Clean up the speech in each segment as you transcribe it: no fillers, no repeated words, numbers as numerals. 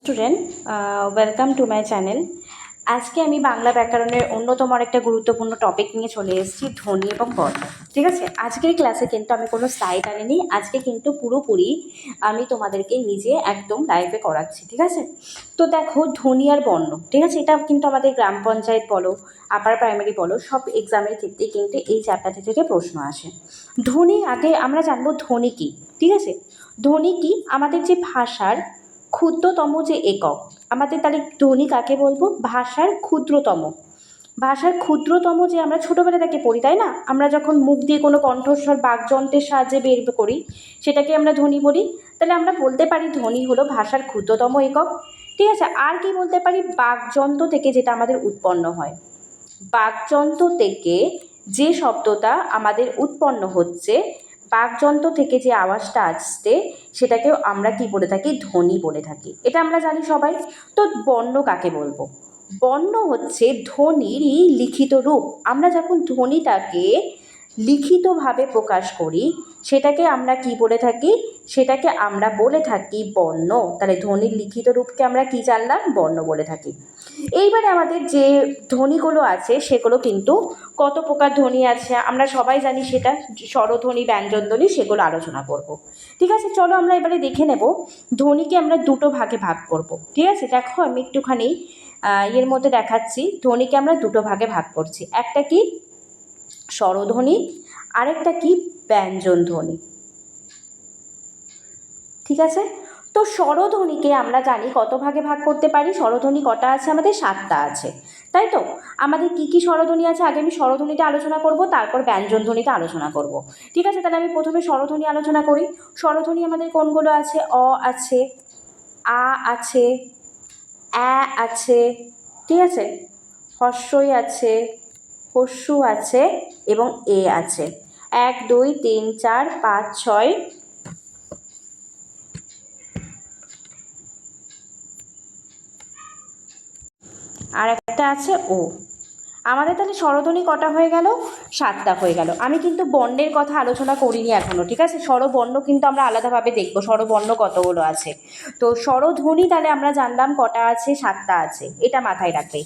Student, welcome to my channel. আজকে আমি বাংলা ব্যাকরণের অন্যতম একটা গুরুত্বপূর্ণ টপিক নিয়ে চলে এসেছি, ধ্বনি এবং বর্ণ। ঠিক আছে, আজকের ক্লাসে কিন্তু আমি কোনো স্লাইড আনিনি, আজকে কিন্তু পুরোপুরি আমি তোমাদেরকে নিজে একদম লাইভে করাচ্ছি। ঠিক আছে, তো দেখো ধ্বনি আর বর্ণ, ঠিক আছে, এটা কিন্তু আমাদের গ্রাম পঞ্চায়েত বলো, আপার প্রাইমারি বলো, সব এক্সামের ক্ষেত্রে কিন্তু এই চ্যাপ্টারটি থেকে প্রশ্ন আসে। ধ্বনি, আগে আমরা জানবো ধ্বনি কী। ঠিক আছে, ধ্বনি কী? আমাদের যে ভাষার ক্ষুদ্রতম যে একক, আমাদের তাহলে ধ্বনি কাকে বলবো? ভাষার ক্ষুদ্রতম যে আমরা ছোটোবেলা থেকে পড়ি, তাই না? আমরা যখন মুখ দিয়ে কোনো কণ্ঠস্বর বাকযন্ত্রের সাহায্যে বের করি, সেটাকে আমরা ধ্বনি বলি। তাহলে আমরা বলতে পারি ধ্বনি হলো ভাষার ক্ষুদ্রতম একক। ঠিক আছে, আর কি বলতে পারি? বাকযন্ত্র থেকে যেটা আমাদের উৎপন্ন হয়, বাকযন্ত্র থেকে যে শব্দটা আমাদের উৎপন্ন হচ্ছে, বাকযন্ত্র থেকে যে আওয়াজটা আসছে, সেটাকেও আমরা কি বলে থাকি? ধ্বনি বলে থাকি। এটা আমরা জানি সবাই। তো বর্ণ কাকে বলবো? বর্ণ হচ্ছে ধ্বনিরই লিখিত রূপ। আমরা যখন ধ্বনিটাকে লিখিতভাবে প্রকাশ করি, সেটাকে আমরা কি বলে থাকি? সেটাকে আমরা বলে থাকি বর্ণ। তাহলে ধ্বনির লিখিত রূপকে আমরা কি জানলাম? বর্ণ বলে থাকি। এইবারে আমাদের যে ধ্বনিগুলো আছে, সেগুলো কিন্তু কত প্রকার ধ্বনি আছে আমরা সবাই জানি, সেটা স্বরধ্বনি, ব্যঞ্জনধ্বনি, সেগুলো আলোচনা করব। ঠিক আছে, চলো আমরা এবারে দেখে নেব ধ্বনিকে আমরা দুটো ভাগে ভাগ করব। ঠিক আছে, দেখো আমি একটুখানি এর মধ্যে দেখাচ্ছি। ধ্বনিকে আমরা দুটো ভাগে ভাগ করছি, একটা কি স্বরধ্বনি, আরেকটা কি ব্যঞ্জনধ্বনি। ঠিক আছে, তো স্বরধ্বনিকে আমরা জানি কত ভাগে ভাগ করতে পারি। স্বরধ্বনি কটা আছে? আমাদের 7টা আছে, তাই তো? আমাদের কি কি স্বরধ্বনি আছে? আগে আমি স্বরধ্বনিটা আলোচনা করব, তারপর ব্যঞ্জনধ্বনিটা আলোচনা করব। ঠিক আছে, তাহলে আমি প্রথমে স্বরধ্বনি আলোচনা করি। স্বরধ্বনি আমাদের কোনগুলো আছে? অ আছে, আ আছে, অ্যা আছে, ঠিক আছে, হস্যই আছে, হস্যু আছে এবং এ আছে। 1 2 3 4 5 6, আর একটা আছে ও। আমাদের তাহলে স্বরধ্বনি কটা হয়ে গেল? 7টা হয়ে গেল। আমি কিন্তু বর্ণের কথা আলোচনা করিনি এখনও। ঠিক আছে, স্বরবর্ণ কিন্তু আমরা আলাদাভাবে দেখবো, স্বরবর্ণ কতগুলো আছে। তো স্বরধ্বনি তাহলে আমরা জানলাম কটা আছে? 7টা আছে, এটা মাথায় রাখবে।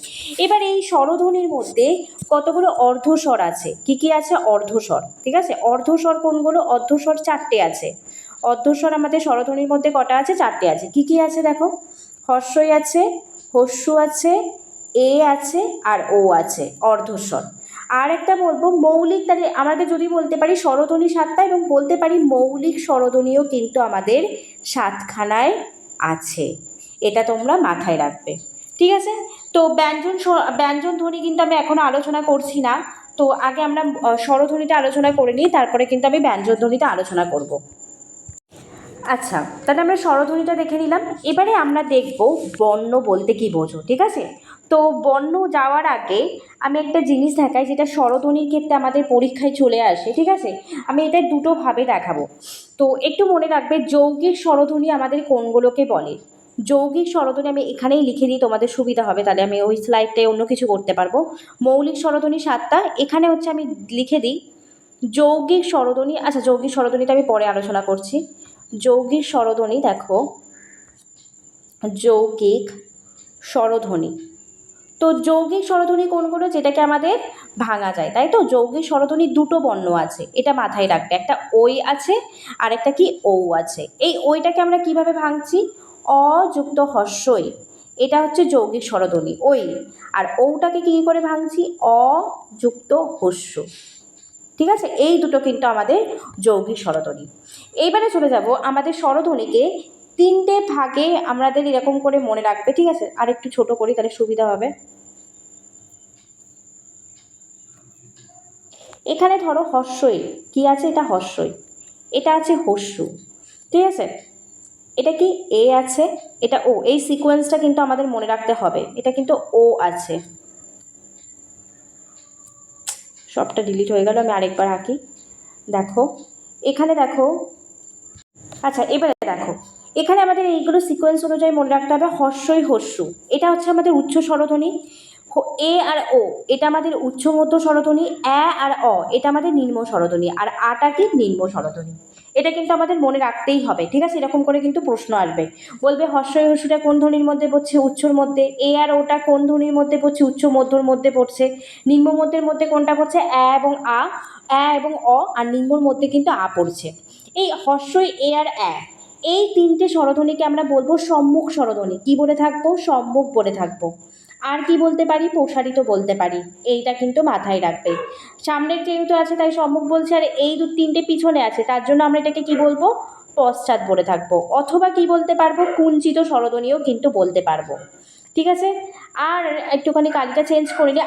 এবার এই স্বরধ্বনির মধ্যে কতগুলো অর্ধস্বর আছে। কি কি আছে? অর্ধস্বর। ঠিক আছে, অর্ধস্বর কোনগুলো? অর্ধস্বর 4টে আছে। অর্ধস্বর আমাদের স্বরধ্বনির মধ্যে কটা আছে? 4টে আছে। কি কি আছে দেখো? হর্ষই আছে, হস্যু আছে, এ আছে আর ও আছে, অর্ধস্বর। আর একটা বলবো মৌলিক, তাহলে আমাদের যদি বলতে পারি স্বরধ্বনি 7টা এবং বলতে পারি মৌলিক স্বরধ্বনিও কিন্তু আমাদের 7খানায় আছে। এটা তোমরা মাথায় রাখবে। ঠিক আছে, তো ব্যঞ্জন ধ্বনি কিন্তু আমি এখনও আলোচনা করছি না। তো আগে আমরা স্বরধ্বনিটা আলোচনা করে নিই, তারপরে কিন্তু আমি ব্যঞ্জন ধ্বনিটা আলোচনা করব। আচ্ছা, তাহলে আমরা স্বরধ্বনিটা দেখে নিলাম। এবারে আমরা দেখব বর্ণ বলতে কী বোঝো। ঠিক আছে, তো বর্ণ যাওয়ার আগে আমি একটা জিনিস দেখাই, যেটা স্বরধ্বনির ক্ষেত্রে আমাদের পরীক্ষায় চলে আসে। ঠিক আছে, আমি এটা দুটোভাবে দেখাবো। তো একটু মনে রাখবে যৌগিক স্বরধ্বনি আমাদের কোনগুলোকে বলে। যৌগিক স্বরধ্বনি আমি এখানেই লিখে দিই, তোমাদের সুবিধা হবে, তাহলে আমি ওই স্লাইডটায় অন্য কিছু করতে পারবো। মৌলিক স্বরধ্বনি 7টা, এখানে হচ্ছে আমি লিখে দিই যৌগিক স্বরধ্বনি। আচ্ছা, যৌগিক স্বরধ্বনিটা আমি পরে আলোচনা করছি। যৌগিক স্বরধ্বনি, দেখো যৌগিক স্বরধ্বনি। তো যৌগিক স্বরধ্বনি কোনগুলো? যেটাকে আমাদের ভাঙা যায়, তাই তো? যৌগিক স্বরধ্বনি দুটো বর্ণ আছে, এটা মাথায় রাখবে। একটা ওই আছে আর একটা কি ও আছে। এই ওইটাকে আমরা কিভাবে ভাঙছি? অ যুক্ত হস্যই, এটা হচ্ছে যৌগিক স্বরধ্বনি ওই। আর ওটাকে কী করে ভাঙছি? অ যুক্ত হস্য। ঠিক আছে, এই দুটো কিন্তু আমাদের যৌগিক স্বরধ্বনি। এইবারে চলে যাব আমাদের স্বরধ্বনিকে 3টে ভাগে আমাদের এরকম করে মনে রাখবে। ঠিক আছে, আর একটু ছোট করি তাহলে সুবিধা হবে। এখানে ধরো হস্যই, কি আছে? এটা হস্যই, এটা আছে হস্যু। ঠিক আছে, এটা কি এ আছে, এটা ও। এই সিকোয়েন্সটা কিন্তু আমাদের মনে রাখতে হবে। এটা কিন্তু ও আছে, সবটা ডিলিট হয়ে গেল, আমি আরেকবার আঁকি। দেখো এখানে দেখো, আচ্ছা এবারে দেখো এখানে আমাদের এইগুলো সিকোয়েন্স অনুযায়ী মনে রাখতে হবে। হস্যই হস্যু, এটা হচ্ছে আমাদের উচ্চ স্বরধ্বনি। এ আর ও, এটা আমাদের উচ্চ মধ্য স্বরধ্বনি। অ্যা আর অ, এটা আমাদের নিম্ন স্বরধ্বনি। আর আটা কি? নিম্ন স্বরধ্বনি। এটা কিন্তু আমাদের মনে রাখতেই হবে, ঠিক আছে? এরকম করে কিন্তু প্রশ্ন আসবে, বলবে হর্ষই হর্ষটা কোন ধ্বনির মধ্যে পড়ছে, উচ্চর মধ্যে। এ আর ওটা কোন ধ্বনির মধ্যে পড়ছে, উচ্চ মধ্যর মধ্যে পড়ছে। নিম্ন মধ্যের মধ্যে কোনটা পড়ছে, এবং এবং অ, আর নিম্নর মধ্যে কিন্তু আ পড়ছে। এই হর্ষই এ আর এই তিনটে স্বরধ্বনিকে আমরা বলবো সম্মুখ স্বরধ্বনি। কি বলে থাকবো? সম্মুখ বলে থাকবো। আর কি বলতে পারি? প্রসারিত বলতে পারি। এইটা কিন্তু মাথায় রাখবে। সামনের যেহেতু আছে তাই সম্মুখ বলছে, আর এই তিনটে পিছনে আছে তার জন্য আমরা এটাকে কি বলবো? পশ্চাৎ বলে থাকবো। অথবা কি বলতে পারবো? কুঞ্চিত স্বরধ্বনিও কিন্তু বলতে পারবো, ঠিক আছে? আর একটুখানি কালিটা চেঞ্জ করে নিই।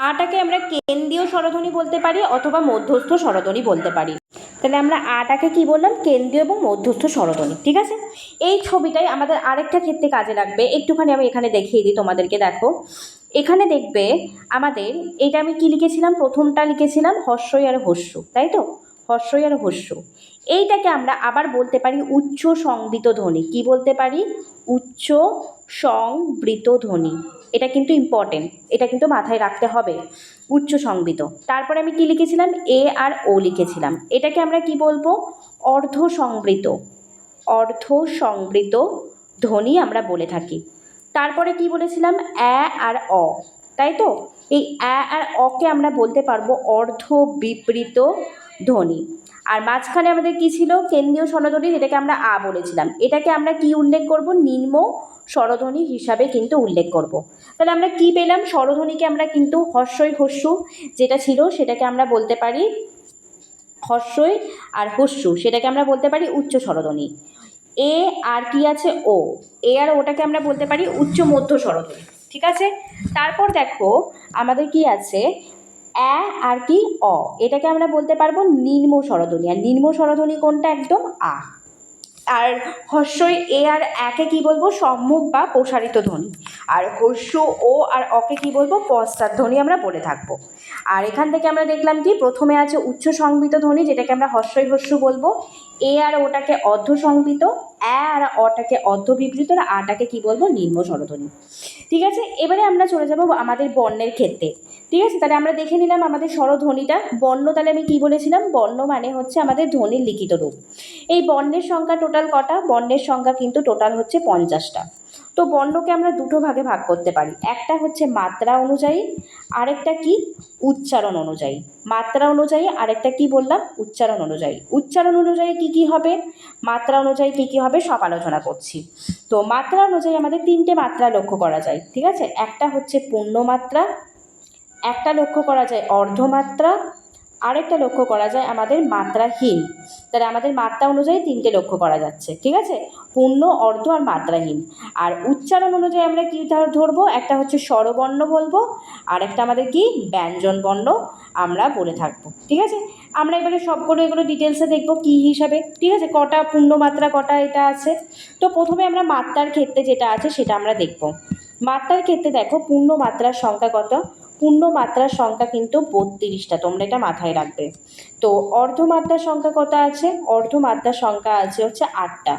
আটাকে আমরা কেন্দ্রীয় স্বরধ্বনি বলতে পারি অথবা মধ্যস্থ স্বরধ্বনি বলতে পারি। তাহলে আমরা আটাকে কি বললাম? কেন্দ্রীয় এবং মধ্যস্থ স্বরধ্বনি, ঠিক আছে? এই ছবিটাই আমাদের আরেকটা ক্ষেত্রে কাজে লাগবে। একটুখানি আমি এখানে দেখিয়ে দিই তোমাদেরকে। দেখো এখানে দেখবে আমাদের, এটা আমি কি লিখেছিলাম? প্রথমটা লিখেছিলাম হর্ষই আর হস্য, তাই তো? হর্ষই আর হস্য। এইটাকে আমরা আবার বলতে পারি উচ্চ সংবৃত ধ্বনি। কি বলতে পারি? উচ্চ সংবৃত ধ্বনি। এটা কিন্তু ইম্পর্টেন্ট, এটা কিন্তু মাথায় রাখতে হবে। উচ্চ সংবৃত। তারপরে আমি কি লিখেছিলাম? এ আর ও লিখেছিলাম। এটাকে আমরা কি বলবো? অর্ধ সংবৃত। অর্ধ সংবৃত ধ্বনি আমরা বলে থাকি। তারপরে কি বলেছিলাম? আর অ, তাই তো? এই আর অকে আমরা বলতে পারবো অর্ধ বিবৃত ধ্বনি। আর মাঝখানে আমাদের কি ছিল? কেন্দ্রীয় স্বরধ্বনি, যেটাকে আমরা আ বলেছিলাম। এটাকে আমরা কি উল্লেখ করব? নিম্ন স্বরধ্বনি হিসাবে কিন্তু উল্লেখ করব। তাহলে আমরা কি পেলাম? স্বরধ্বনিকে আমরা কিন্তু হর্ষই হস্য যেটা ছিল সেটাকে আমরা বলতে পারি হর্ষই আর হস্য, সেটাকে আমরা বলতে পারি উচ্চ স্বরধ্বনি। এ আর কি আছে? ও। এ আর ওটাকে আমরা বলতে পারি উচ্চ মধ্য স্বরধ্বনি, ঠিক আছে? তারপর দেখো আমাদের কি আছে? আর কি? অ। এটাকে আমরা বলতে পারবো নিম্ন স্বরধ্বনি। আর নিম্ন স্বরধ্বনি কোনটা? একদম আ। আর হর্ষই এ আর একে কি বলবো? সম্মুখ বা প্রসারিত ধ্বনি। আর হস্য ও আর অকে কি বলবো? পশ্চাৎ ধ্বনি আমরা বলে থাকবো। আর এখান থেকে আমরা দেখলাম কি প্রথমে আছে উচ্চ সংবৃত ধ্বনি, যেটাকে আমরা হর্ষই হস্য বলবো। এ আর ওটাকে অর্ধ সংবৃত, আর অটাকে অর্ধ বিবৃত, আর আটাকে কি বলবো? নিম্ন স্বরধ্বনি, ঠিক আছে? এবারে আমরা চলে যাব আমাদের বর্ণের ক্ষেত্রে, ঠিক আছে? তাহলে আমরা দেখে নিলাম আমাদের স্বরধ্বনিটা। বর্ণ, তাহলে আমি কি বলেছিলাম? বর্ণ মানে হচ্ছে আমাদের ধ্বনির লিখিত রূপ। এই বর্ণের সংখ্যা টোটাল কটা? বর্ণের সংখ্যা কিন্তু টোটাল হচ্ছে 50টা। তো বর্ণকে আমরা দুটো ভাগে ভাগ করতে পারি। একটা হচ্ছে মাত্রা অনুযায়ী, আরেকটা কি? উচ্চারণ অনুযায়ী। মাত্রা অনুযায়ী, আরেকটা কি বললাম? উচ্চারণ অনুযায়ী। উচ্চারণ অনুযায়ী কি কি হবে, মাত্রা অনুযায়ী কি কি হবে, সব আলোচনা করছি। তো মাত্রা অনুযায়ী আমাদের তিনটে মাত্রা লক্ষ্য করা যায়, ঠিক আছে? একটা হচ্ছে পূর্ণমাত্রা, একটা লক্ষ্য করা যায় অর্ধমাত্রা, আরেকটা লক্ষ্য করা যায় আমাদের মাত্রাহীন। তাহলে আমাদের মাত্রা অনুযায়ী তিনটে লক্ষ্য করা যাচ্ছে, ঠিক আছে? পূর্ণ, অর্ধ আর মাত্রাহীন। আর উচ্চারণ অনুযায়ী আমরা কী ধরবো? একটা হচ্ছে স্বরবর্ণ বলবো, আর একটা আমাদের কি? ব্যঞ্জন বর্ণ আমরা বলে থাকবো, ঠিক আছে? আমরা এবারে সবগুলো এগুলো ডিটেলসে দেখবো কী হিসাবে, ঠিক আছে? কটা পূর্ণমাত্রা, কটা এটা আছে। তো প্রথমে আমরা মাত্রার ক্ষেত্রে যেটা আছে সেটা আমরা দেখব। মাত্রার ক্ষেত্রে দেখো পূর্ণমাত্রার সংখ্যা কত? পূর্ণমাত্রার সংখ্যা কিন্তু 32টা, তোমরা এটা মাথায় রাখবে। তো অর্ধমাত্রার সংখ্যা কত আছে? অর্ধমাত্রার সংখ্যা আছে হচ্ছে 8টা।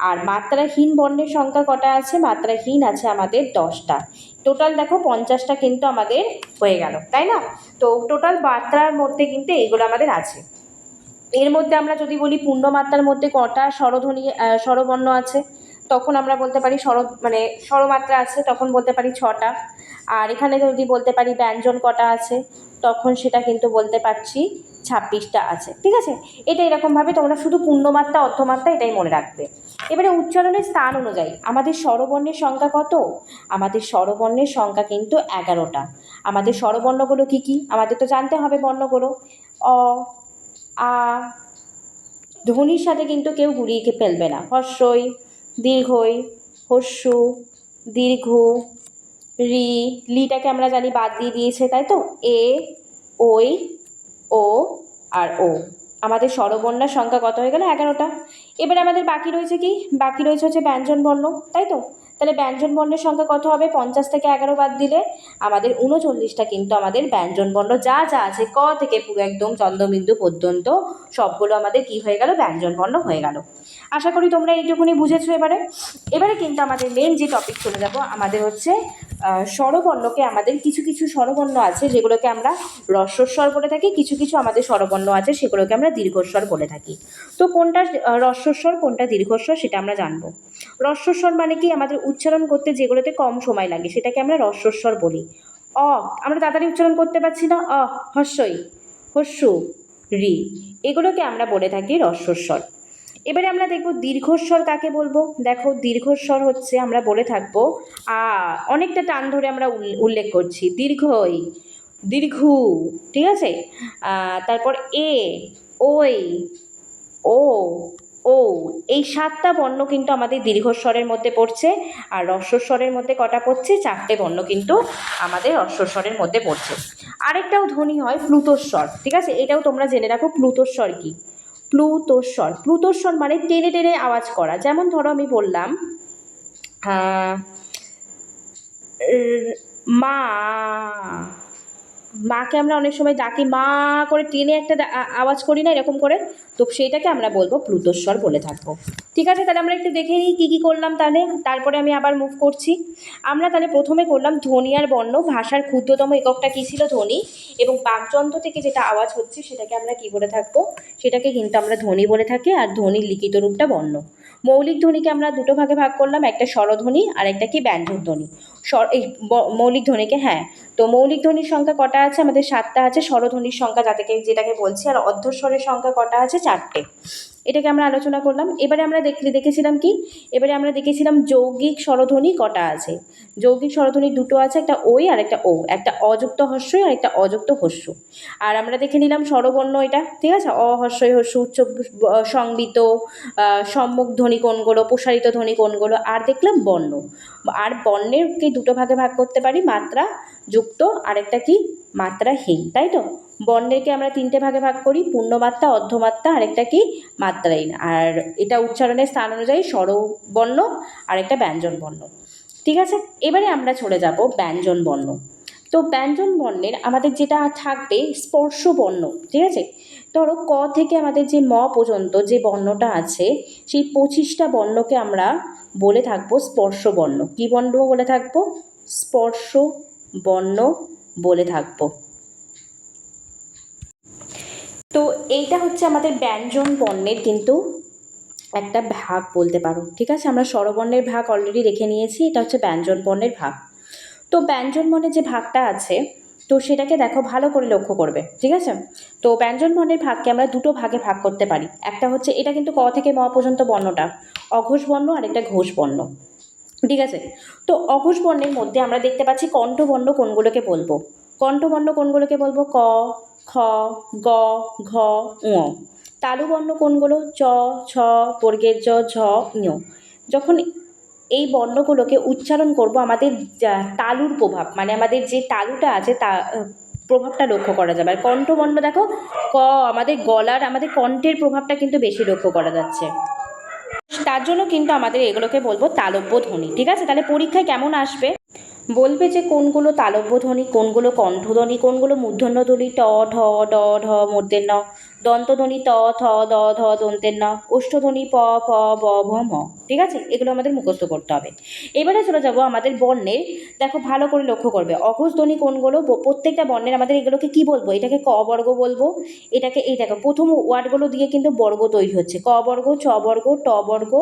আর মাত্রাহীন বর্ণের সংখ্যা কটা আছে? মাত্রাহীন আছে আমাদের 10টা। টোটাল দেখো 50টা কিন্তু আমাদের হয়ে গেল, তাই না? তো টোটাল মাত্রার মধ্যে কিন্তু এইগুলো আমাদের আছে। এর মধ্যে আমরা যদি বলি পূর্ণমাত্রার মধ্যে কটা স্বরধ্বনি স্বরবর্ণ আছে, তখন আমরা বলতে পারি স্বরমাত্রা আছে, তখন বলতে পারি 6টা। আর এখানে যদি বলতে পারি ব্যঞ্জন কটা আছে, তখন সেটা কিন্তু বলতে পারছি 26টা আছে, ঠিক আছে? এটা এরকমভাবে তোমরা শুধু পূর্ণমাত্রা অর্ধমাত্রা এটাই মনে রাখবে। এবারে উচ্চারণের স্থান অনুযায়ী আমাদের স্বরবর্ণের সংখ্যা কত? আমাদের স্বরবর্ণের সংখ্যা কিন্তু 11টা। আমাদের স্বরবর্ণগুলো কী কী আমাদের তো জানতে হবে। বর্ণগুলো অ, আ, ধ্বনির সাথে কিন্তু কেউ গুলিয়ে ফেলবে না। হর্ষই, দীর্ঘই, হস্য, দীর্ঘ, লিটাকে আমরা জানি বাদ দিয়ে দিয়েছে, তাই তো? এ, ওই, ও আর ও। আমাদের স্বরবর্ণের সংখ্যা কত হয়ে গেল? 11টা। এবারে আমাদের বাকি রয়েছে কি? বাকি রয়েছে হচ্ছে ব্যঞ্জন বর্ণ, তাই তো? তাহলে ব্যঞ্জন বর্ণের সংখ্যা কত হবে? 50 থেকে 11 বাদ দিলে আমাদের 39টা কিন্তু আমাদের ব্যঞ্জন বর্ণ যা যা আছে ক থেকে পুরো একদম চন্দ্রবিন্দু পর্যন্ত সবগুলো আমাদের কি হয়ে গেল? ব্যঞ্জন বর্ণ হয়ে গেল। আশা করি তোমরা এইটুকুনি বুঝেছো। এবারে কিন্তু আমাদের মেন যে টপিক চলে যাব আমাদের হচ্ছে স্বরবর্ণকে আমাদের কিছু কিছু স্বরবর্ণ আছে যেগুলোকে আমরা হ্রস্বস্বর বলে থাকি, কিছু কিছু আমাদের স্বরবর্ণ আছে সেগুলোকে আমরা দীর্ঘস্বর বলে থাকি। তো কোনটা হ্রস্বস্বর কোনটা দীর্ঘস্বর সেটা আমরা জানবো। হ্রস্বস্বর মানে কি, আমাদের উচ্চারণ করতে যেগুলোতে কম সময় লাগে সেটাকে আমরা হ্রস্বস্বর বলি। অ, আমরা তাড়াতাড়ি উচ্চারণ করতে পারছি না, হস্যই, হস্যু, রি, এগুলোকে আমরা বলে থাকি হ্রস্বস্বর। এবারে আমরা দেখব দীর্ঘস্বর কাকে বলবো। দেখো দীর্ঘস্বর হচ্ছে আমরা বলে থাকবো অনেকটা টান ধরে আমরা উল্লেখ করছি, দীর্ঘই, দীর্ঘু, ঠিক আছে। তারপর এ, ওই, ও, ও, এই 7টা বর্ণ কিন্তু আমাদের দীর্ঘস্বরের মধ্যে পড়ছে। আর হ্রস্বস্বরের মধ্যে কটা পড়ছে? 4টে বর্ণ কিন্তু আমাদের হ্রস্বস্বরের মধ্যে পড়ছে। আরেকটাও ধ্বনি হয় প্লুতস্বর, ঠিক আছে, এটাও তোমরা জেনে রাখো। প্লুতস্বর কি? প্লুতস্বর, প্লুতস্বর মানে টেনে টেনে আওয়াজ করা। যেমন ধরো আমি বললাম মা, মাকে আমরা অনেক সময় ডাকি, মা করে টেনে একটা আওয়াজ করি না এরকম করে, তো সেইটাকে আমরা বলবো প্লুতস্বর বলে থাকবো। ঠিক আছে, তাহলে আমরা একটু দেখে নিই কী কী করলাম তাহলে, তারপরে আমি আবার মুভ করছি। আমরা তাহলে প্রথমে করলাম ধ্বনি আর বর্ণ। ভাষার ক্ষুদ্রতম এককটা কী ছিল? ধ্বনি। এবং বাকযন্ত্র থেকে যেটা আওয়াজ হচ্ছে সেটাকে আমরা কী বলে থাকবো? সেটাকে কিন্তু আমরা ধ্বনি বলে থাকি। আর ধ্বনির লিখিত রূপটা বর্ণ। মৌলিক ধ্বনিকে আমরা দুটো ভাগে ভাগ করলাম, একটা স্বরধ্বনি আর একটা কি ব্যঞ্জন ধ্বনি। এই মৌলিক ধ্বনিকে, হ্যাঁ, তো মৌলিক ধ্বনির সংখ্যা কটা আছে? আমাদের 7টা আছে। স্বরধ্বনির সংখ্যা যেটাকে বলছি, আর অর্ধস্বরের সংখ্যা কটা আছে? 4টে। এটাকে আমরা আলোচনা করলাম। এবারে আমরা দেখেছিলাম কি? এবারে আমরা দেখেছিলাম যৌগিক স্বরধ্বনি কটা আছে। যৌগিক স্বরধ্বনি দুটো আছে, একটা ওই আর একটা ও, একটা অযুক্ত হস্যই আর একটা অযুক্ত হস্য। আর আমরা দেখে নিলাম স্বরবর্ণ এটা, ঠিক আছে, হস্যই হস্য, উচ্চ সংবিত, সম্মুখ ধ্বনি কোনগুলো, প্রসারিত ধ্বনি কোনগুলো, আর দেখলাম বর্ণ। আর বর্ণেরকে দুটো ভাগে ভাগ করতে পারি, মাত্রা যুক্ত আরেকটা কি মাত্রাহীন, তাই তো। বর্ণেরকে আমরা 3টে ভাগে ভাগ করি, পূর্ণমাত্রা, অর্ধমাত্রা, আরেকটা কি মাত্রাহীন। আর এটা উচ্চারণের স্থান অনুযায়ী স্বরবর্ণ আর একটা ব্যঞ্জন বর্ণ। ঠিক আছে, এবারে আমরা চলে যাব ব্যঞ্জন বর্ণ। তো ব্যঞ্জন বর্ণের আমাদের যেটা থাকবে স্পর্শ বর্ণ, ঠিক আছে। ধরো ক থেকে আমাদের যে ম পর্যন্ত যে বর্ণটা আছে সেই 25টা বর্ণকে আমরা বলে থাকবো স্পর্শ বর্ণ। কী বর্ণ বলে থাকবো? স্পর্শ বর্ণ বলে থাকবো। তো এইটা হচ্ছে আমাদের ব্যঞ্জন বর্ণের কিন্তু একটা ভাগ বলতে পারো, ঠিক আছে। আমরা স্বরবর্ণের ভাগ অলরেডি রেখে নিয়েছি, এটা হচ্ছে ব্যঞ্জন বর্ণের ভাগ। তো ব্যঞ্জন বর্ণের যে ভাগটা আছে, তো সেটাকে দেখো ভালো করে লক্ষ্য করবে, ঠিক আছে। তো ব্যঞ্জন বর্ণের ভাগকে আমরা দুটো ভাগে ভাগ করতে পারি। একটা হচ্ছে, এটা কিন্তু ক থেকে ম পর্যন্ত বর্ণটা অঘোষ বর্ণ আর একটা ঘোষ বর্ণ, ঠিক আছে। তো অঘোষ বর্ণের মধ্যে আমরা দেখতে পাচ্ছি কণ্ঠবর্ণ কোনগুলোকে বলবো। কণ্ঠবর্ণ কোনগুলোকে বলবো? ক, খ, গ, ঘ, ঙ। তালুবর্ণ কোনগুলো? চ, ছ, বর্গের জ, ঝ, ঞ। যখন এই বর্ণগুলোকে উচ্চারণ করব, আমাদের তালুর প্রভাব, মানে আমাদের যে তালুটা আছে তা প্রভাবটা লক্ষ্য করা যাবে। আর কণ্ঠবর্ণ দেখো, ক, আমাদের গলার, আমাদের কণ্ঠের প্রভাবটা কিন্তু বেশি লক্ষ্য করা যাচ্ছে। তার জন্য কিন্তু আমাদের এগুলোকে বলবো তালব্য ধ্বনি, ঠিক আছে। তাহলে পরীক্ষায় কেমন আসবে বলবে যে কোনগুলো তালব্য ধ্বনি, কোনগুলো কণ্ঠধ্বনি, কোনগুলো মূর্ধন্য ধ্বনি, ট, ঢ, ড, ঢ, মূর্ধন্য, দন্তধ্বনি ত, থ, দ, ধ, দন্তের ন, ওষ্ঠধ্বনি প, ফ, ব, ভ, ম, ঠিক আছে। এগুলো আমাদের মুখস্থ করতে হবে। এবারে চলে যাব আমাদের বর্ণের। দেখো ভালো করে লক্ষ্য করবে, অঘোষ ধ্বনি কোনগুলো, প্রত্যেকটা বর্ণের আমাদের এগুলোকে কি বলবো? এটাকে ক বর্গ বলবো। এটাকে এই দেখো প্রথম ওয়ার্ডগুলো দিয়ে কিন্তু বর্গ তৈরি হচ্ছে, ক বর্গ, চ বর্গ, ট বর্গ,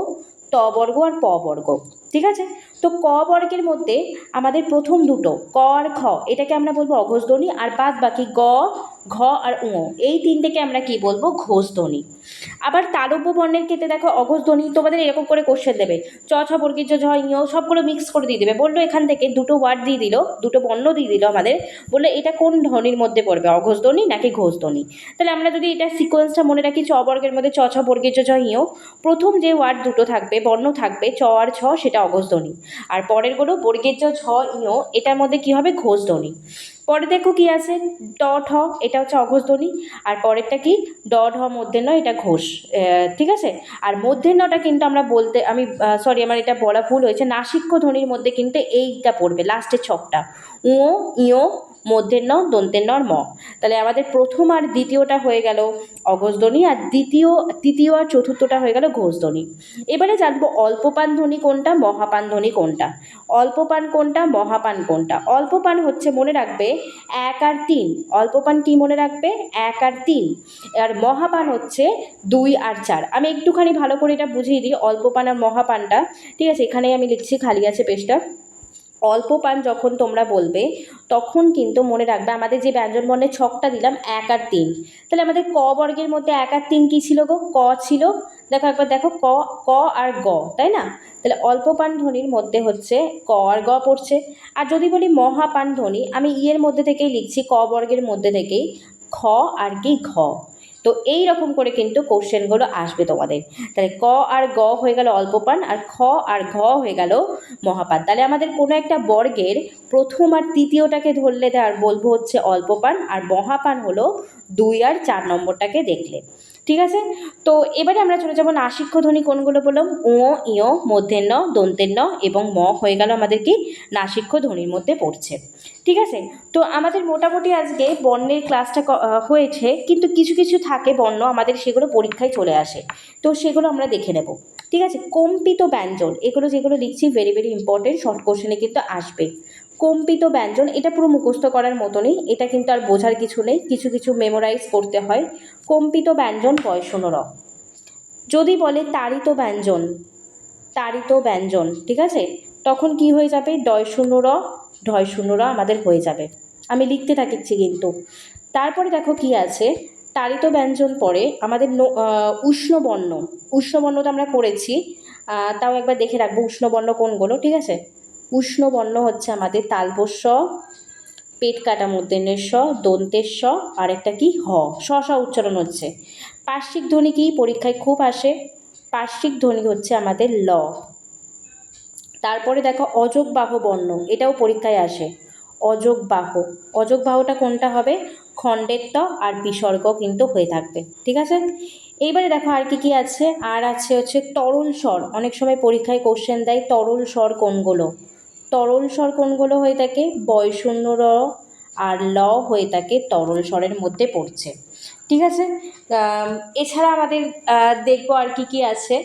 ত বর্গ আর প বর্গ, ঠিক আছে। তো ক বর্গের মধ্যে আমাদের প্রথম দুটো ক আর খ, এটাকে আমরা বলবো অঘোষ ধ্বনি। আর বাদ বাকি গ, ঘ আর ঙ, এই তিনটেকে আমরা কি বলবো? ঘোষ ধ্বনি। আবার তালব্য বর্ণের ক্ষেত্রে দেখো অঘোষ ধ্বনি, তোমাদের এরকম করে কোশ্চেন দেবে, চ, ছ, বর্গীয় ঝ, ঞ সবগুলো মিক্স করে দিয়ে দেবে। বললো এখান থেকে দুটো ওয়ার্ড দিয়ে দিল, দুটো বর্ণ দিয়ে দিল আমাদের, বললো এটা কোন ধ্বনির মধ্যে পড়বে, অঘোষ ধ্বনি নাকি ঘোষ ধ্বনি। তাহলে আমরা যদি এটা সিকোয়েন্সটা মনে রাখি, চ বর্গের মধ্যে চ, ছ, বর্গীয় ঝ, ঞ, প্রথম যে ওয়ার্ড দুটো থাকবে, বর্ণ থাকবে চ আর ছ, সেটা অঘোষ ধ্বনি। আর পরেরগুলো বর্গের ঝ, ঞ, এটার মধ্যে কি হবে? ঘোষ ধ্বনি। পরে দেখো কি আছে, ড, ঠ, এটা হচ্ছে অঘোষ ধ্বনি। আর পরেরটা কি? ড, ঢ, মূর্ধন্য, এটা ঘোষ, ঠিক আছে। আর মূর্ধন্যটা কিন্তু আমরা বলতে, সরি আমার এটা বলা ভুল হয়েছে, নাসিক্য ধ্বনির মধ্যে কিন্তু এইটা পড়বে লাস্টের ছকটা, ঙ, ঞ, মধ্যের ন, দন্তের নর ম। তাহলে আমাদের প্রথম আর দ্বিতীয়টা হয়ে গেল অঘোষধ্বনি, আর তৃতীয় আর চতুর্থটা হয়ে গেল ঘোষধ্বনি। এবারে জানবো অল্পপান ধ্বনি কোনটা, মহাপান ধ্বনি কোনটা। অল্পপান কোনটা, মহাপান কোনটা। অল্পপান হচ্ছে মনে রাখবে 1 আর 3। অল্পপান কি মনে রাখবে, 1 আর 3। আর মহাপান হচ্ছে 2 আর 4। আমি একটুখানি ভালো করে এটা বুঝিয়ে দিই অল্পপান আর মহাপানটা, ঠিক আছে। এখানেই আমি লিখছি, খালি আছে পেজটা। অল্পপান যখন তোমরা বলবে তখন কিন্তু মনে রাখবে আমাদের যে ব্যঞ্জন বর্ণের ছকটা দিলাম 1 আর 3, তাহলে আমাদের ক বর্গের মধ্যে 1 আর 3 কী ছিল গো, ক ছিল। দেখো একবার দেখো, ক আর গ, তাই না। তাহলে অল্পপান ধ্বনির মধ্যে হচ্ছে ক আর গ পড়ছে। আর যদি বলি মহাপান ধ্বনি, আমি ইয়ের মধ্যে থেকেই লিখছি, ক বর্গের মধ্যে থেকেই খ আর কি ঘ। তো এই রকম করে কিন্তু কোশ্চেনগুলো আসবে তোমাদের। তাহলে ক আর গ হয়ে গেল অল্পপান, আর খ আর ঘ হয়ে গেল মহাপান। তাহলে আমাদের কোনো একটা বর্গের প্রথম আর তৃতীয়টাকে ধরলে আর বলবো হচ্ছে অল্পপান, আর মহাপান হলো 2 আর 4 নম্বরটাকে দেখলে, ঠিক আছে। তো এবারে আমরা চলে যাবো নাসিক্য ধ্বনি কোনগুলো বললাম, উ, ইয়, মধ্যের ন, দন্তের ন এবং ম হয়ে গেল আমাদের কি নাসিক্য ধ্বনির মধ্যে পড়ছে, ঠিক আছে। তো আমাদের মোটামুটি আজকে বর্ণের ক্লাসটা হয়েছে, কিন্তু কিছু কিছু থাকে বর্ণ আমাদের, সেগুলো পরীক্ষায় চলে আসে, তো সেগুলো আমরা দেখে নেব, ঠিক আছে। কম্পিত ব্যঞ্জন, এগুলো যেগুলো লিখছি ভেরি ভেরি ইম্পর্টেন্ট, শর্ট কোশ্চেনে কিন্তু আসবে। কম্পিত ব্যঞ্জন এটা পুরো মুখস্থ করার মতনই, এটা কিন্তু আর বোঝার কিছু নেই, কিছু কিছু মেমোরাইজ করতে হয়। কম্পিত ব্যঞ্জন বয়শূন্য র। যদি বলে তাড়িত ব্যঞ্জন, তাড়িত ব্যঞ্জন, ঠিক আছে, তখন কি হয়ে যাবে, ডয়শূন্য র, ঢয়শূন্য র আমাদের হয়ে যাবে। আমি লিখতে থাকছি কিন্তু। তারপরে দেখো কি আছে, তাড়িত ব্যঞ্জন পরে আমাদের উষ্ণবর্ণ। উষ্ণবর্ণ তো আমরা করেছি, তাও একবার দেখে রাখবো উষ্ণবর্ণ কোনগুলো, ঠিক আছে। উষ্ণবর্ণ হচ্ছে আমাদের তালবস্য, পেট কাটা মূর্ধন্যের স, দন্তের স, আর একটা কি হ, স স উচ্চারণ হচ্ছে। পার্শ্বিক ধ্বনি কি পরীক্ষায় খুব আসে, পার্শ্বিক ধ্বনি হচ্ছে আমাদের ল। তারপরে দেখো অযোগবাহ বর্ণ, এটাও পরীক্ষায় আসে। অযোগবাহ, অযোগবাহটা কোনটা হবে, খণ্ডের ত আর বিসর্গ কিন্তু হয়ে থাকবে, ঠিক আছে। এইবারে দেখো আর কি কি আছে, আর আছে হচ্ছে তরল স্বর, অনেক সময় পরীক্ষায় কোশ্চেন দেয় তরল স্বর কোনগুলো। তরল স্বর কোনগুলো হয়ে থাকে, বয়শূন্য র আর ল হয়ে থাকে তরল স্বরের মধ্যে পড়ছে, ঠিক আছে। এছাড়া আমাদের দেখবো আর কি কি আছে।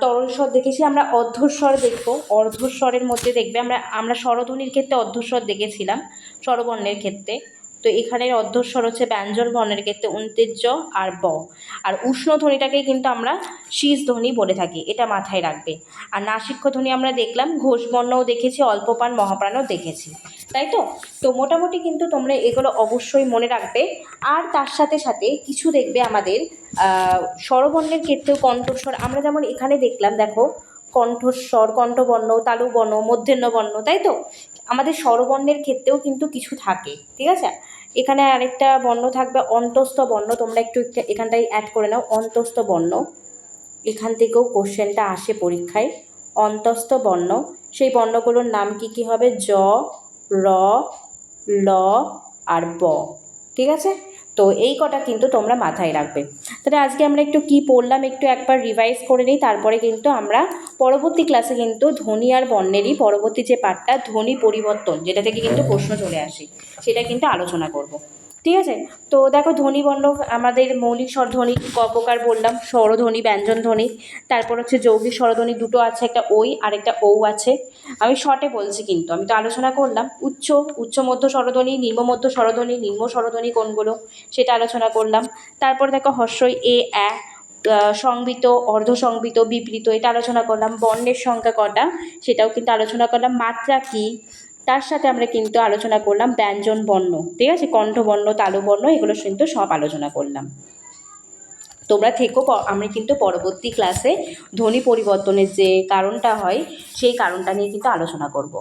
তরল স্বর দেখেছি আমরা, অর্ধস্বর দেখবো, অর্ধস্বরের মধ্যে দেখবে আমরা স্বরধ্বনির ক্ষেত্রে অর্ধস্বর দেখেছিলাম, স্বরবর্ণের ক্ষেত্রে। তো এখানের অর্ধস্বর হচ্ছে ব্যঞ্জন বর্ণের ক্ষেত্রে উন্তেজ্য আর ব। আর উষ্ণ ধ্বনিটাকেই কিন্তু আমরা শীষ ধ্বনি বলে থাকি, এটা মাথায় রাখবে। আর নাসিক্য ধ্বনি আমরা দেখলাম, ঘোষবর্ণও দেখেছি, অল্পপান মহাপ্রাণও দেখেছি, তাই তো। তো মোটামুটি কিন্তু তোমরা এগুলো অবশ্যই মনে রাখবে। আর তার সাথে সাথে কিছু দেখবে আমাদের স্বরবর্ণের ক্ষেত্রেও কণ্ঠস্বর, আমরা যেমন এখানে দেখলাম দেখো, কণ্ঠস্বর, কণ্ঠবর্ণ, তালুবর্ণ, মূর্ধন্য বর্ণ, তাই তো। আমাদের স্বরবর্ণের ক্ষেত্রেও কিন্তু কিছু থাকে, ঠিক আছে। এখানে আরেকটা বর্ণ থাকবে অন্তস্থ বর্ণ, তোমরা একটু এখানটায় অ্যাড করে নাও, অন্তস্থ বর্ণ। এখান থেকেও কোশ্চেনটা আসে পরীক্ষায়, অন্তস্থ বর্ণ। সেই বর্ণগুলোর নাম কি কি হবে, জ, র, ল আর ব, ঠিক আছে। তো এই কটা কিন্তু তোমরা মাথায় রাখবে। তাহলে আজকে আমরা একটু কি পড়লাম একটু একবার রিভাইজ করে নিই, তারপরে কিন্তু আমরা পরবর্তী ক্লাসে কিন্তু ধ্বনি আর বর্ণেরই পরবর্তী যে পার্টটা ধ্বনি পরিবর্তন, যেটা থেকে কিন্তু প্রশ্ন চলে আসে, সেটা কিন্তু আলোচনা করব, ঠিক আছে। তো দেখো ধ্বনিবর্ণ আমাদের মৌলিক স্বরধ্বনি ক প্রকার বললাম, স্বরধ্বনি, ব্যঞ্জন ধ্বনি, তারপর হচ্ছে যৌগিক স্বরধ্বনি দুটো আছে, একটা ওই আর একটা ঔ আছে। আমি শর্টে বলছি কিন্তু, আমি তো আলোচনা করলাম। উচ্চ মধ্য স্বরধ্বনি, নিম্ন মধ্য স্বরধ্বনি, নিম্ন স্বরধ্বনি কোনগুলো সেটা আলোচনা করলাম। তারপর দেখো হর্ষই এ অ্যা, সংবৃত, অর্ধসংবৃত, বিবৃত, এটা আলোচনা করলাম। বর্ণের সংখ্যা কটা সেটাও কিন্তু আলোচনা করলাম। মাত্রা কী, তার সাথে আমরা কিন্তু আলোচনা করলাম ব্যঞ্জন বর্ণ, ঠিক আছে, কণ্ঠবর্ণ, তালুবর্ণ, এগুলো কিন্তু সব আলোচনা করলাম। তোমরা থেকো, আমি কিন্তু পরবর্তী ক্লাসে ধ্বনি পরিবর্তনের যে কারণটা হয় সেই কারণটা নিয়ে কিন্তু আলোচনা করব।